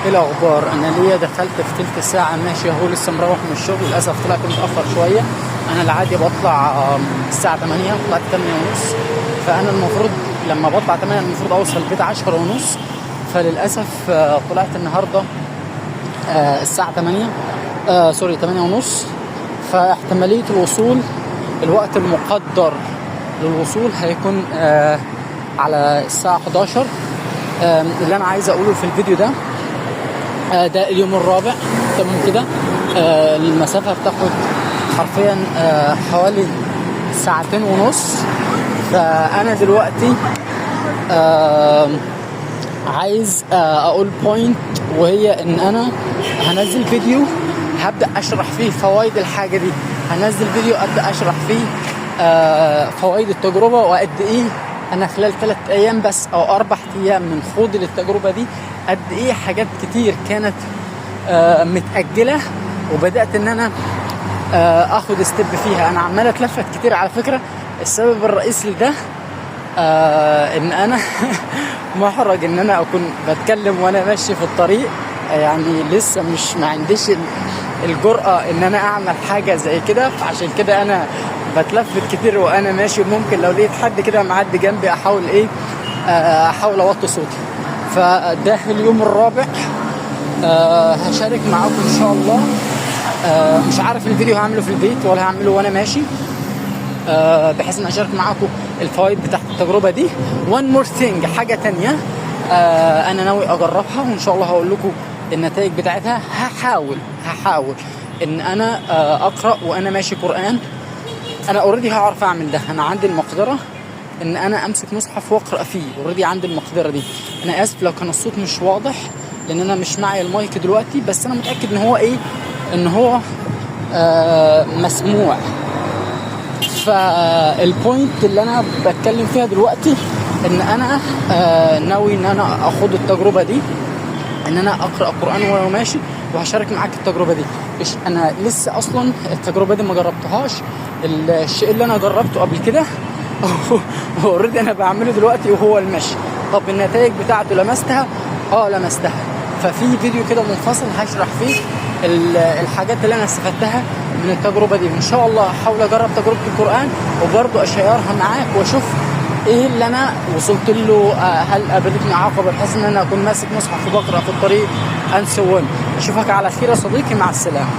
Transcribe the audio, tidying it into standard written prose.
ايه الاخبار؟ انا ليا دخلت في تلت ساعه ماشي اهو، لسه مروح من الشغل. للاسف طلعت متاخر شويه. انا العادي بطلع الساعه 8، طلعت 8 ونص. فانا المفروض لما بطلع 8 المفروض اوصل البيت 10 ونص. فللاسف طلعت النهارده الساعه 8، سوري 8 ونص. فاحتماليه الوصول، الوقت المقدر للوصول هيكون على الساعه 11. اللي انا عايز اقوله في الفيديو ده، ده اليوم الرابع تمام كده. المسافة بتاخد حرفيا حوالي ساعتين ونص. فأنا دلوقتي عايز أقول بوينت، وهي إن أنا هنزل فيديو هبدأ أشرح فيه فوائد الحاجة دي. هنزل فيديو أبدأ أشرح فيه فوائد التجربة، وقد إيه أنا خلال 3 أيام بس أو 4 أيام من خوضي للتجربة دي قد إيه حاجات كتير كانت متأجلة، وبدأت إن أنا أخد ستيب فيها. أنا عمال أتلفت كتير على فكرة. السبب الرئيسي لده إن أنا محرج إن أنا أكون بتكلم وأنا ماشي في الطريق. يعني لسه ما عنديش الجرأة إن أنا أعمل حاجة زي كده، فعشان كده أنا بتلفت كتير وأنا ماشي. ممكن لو لقيت حد كده معدي جنبي أحاول أوطي صوتي. فده اليوم الرابع. هشارك معاكم ان شاء الله. مش عارف الفيديو هعمله في البيت ولا هعمله وانا ماشي، بحيث ان اشارك معاكم الفوائد بتاعت التجربه دي. one more thing، حاجه تانية انا ناوي اجربها، وان شاء الله هقول لكم النتائج بتاعتها. هحاول ان انا اقرا وانا ماشي قران. انا اوريدي هعرف اعمل ده. انا عندي المقدره ان انا امسك مصحف واقرا فيه، اوريدي عندي المقدره دي. انا اسف لو كان الصوت مش واضح، لان انا مش معي المايك دلوقتي، بس انا متاكد ان هو مسموع. فالبوينت اللي انا بتكلم فيها دلوقتي ان انا ناوي ان انا اخوض التجربه دي، ان انا اقرا قران وانا ماشي، وهشارك معاك التجربه دي. انا لسه اصلا التجربه دي ما جربتهاش. الشيء اللي انا جربته قبل كده اوريدي انا بعمله دلوقتي وهو المشي. طب النتائج بتاعته لمستها؟ لمستها. ففي فيديو كده منفصل هشرح فيه الحاجات اللي انا استفدتها من التجربه دي. وان شاء الله هحاول اجرب تجربه القران، وبرضه اشيرها معاك واشوف ايه اللي انا وصلت له. هل قابلتني عقبه بحيث ان انا اكون ماسك مصحف وبقرا في الطريق؟ اشوفك على خير يا صديقي، مع السلامه.